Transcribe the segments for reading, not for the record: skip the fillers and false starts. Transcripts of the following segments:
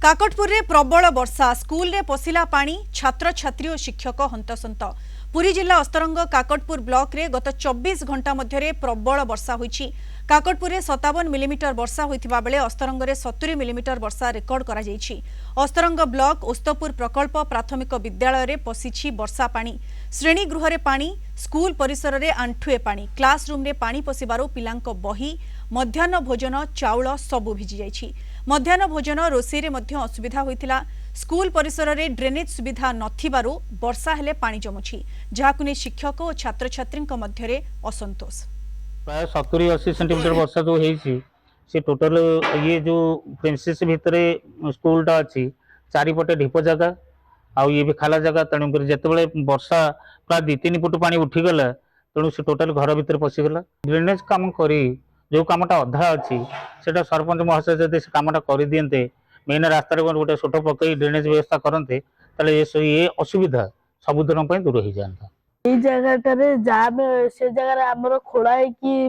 काकटपुर रे प्रबल वर्षा स्कूल रे पशिला पानी छात्र छात्री और शिक्षक हंतसंत। पुरी जिला अस्तरंग काकटपुर ब्लॉक रे गत 24 घंटा मध्य प्रबल वर्षा होईछि। काकटपुर रे 57 मिलीमीटर वर्षा होइथिबा बेले अस्तरंग रे 70 मिलीमीटर वर्षा रेकर्ड करा जायछि। अस्तरंग ब्लॉक ओस्तपुर प्रकल्प प्राथमिक विद्यालय रे पसिछि वर्षा पानी। श्रेणी गृह रे पानी, स्कूल परिसर रे आंठुए पानी, क्लासरूम रे पानी पसिबारो पिलांक बही, मध्याह्न भोजन चाउल सबु भिजी जायछि। मध्याह्न भोजन रोषे रे मध्य असुविधा होइतिला। स्कूल परिसर रे ड्रेनेज सुविधा नथिबारु वर्षा हेले पानी जमुछि, जहाकु ने शिक्षक और छात्र छात्रींक मध्य रे असंतोष। प्राय 70-80 सेंटीमीटर वर्षा जो है से टोटल ये जो प्रिंसेस भितर स्कूलटा अच्छी चारिपटे ढीप जगह आउ ये भी खाला जगह तेणुक जिते वर्षा प्राय 2-3 फुट पानी उठीगला तेणु से टोटल घर भितर पशिगला। ड्रेनेज काम करी जो कामटा अधा अच्छी से सरपंच महाशय जब से कामटा कर दिए मेन रास्तार गोटे छोट पकई ड्रेनेज व्यवस्था करते ये असुविधा सबुदिन दूर हो जाता। जगह जाम से जगह आमर खोला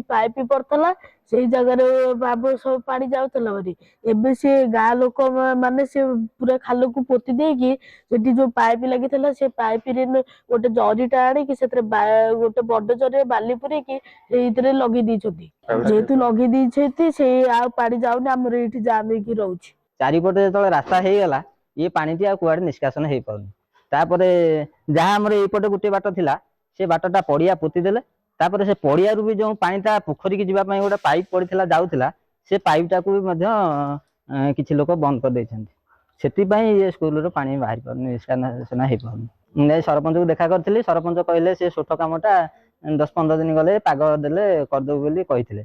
पाइप पड़ता से जगह बाबू सब पानी जाऊला भारी एबे से गाँ लोक माने से पूरा खाल को पोती देकी जो पाइप लगी से पाइप रे गोटे जरीटा आनी गोटे बड़ जरी बाली पुरे लगे जेहेतु लगे से पानी जाऊनी आमर ये जाम हो रोच चारिपटे जो रास्ता हो गला ये पानी कुआड़े निष्कासन हो पानी तापरे जहाँ आमर एपटे गोटे बाट थिला से बाटटा पड़िया पोतीदेले तापरे से पड़िया भी जो पानीटा पोखरी की जीवाई गोटे पाइप पड़ता जाऊला से पाइपटा को भी किसी लोक बंद कर देती ये स्कूल पानी बाहर पानी निष्कासन हो पानी। सरपंच को देखा करी सरपंच कहले से छोट कामटा 10-15 दिन गले पाग देले करदेबू बोली कही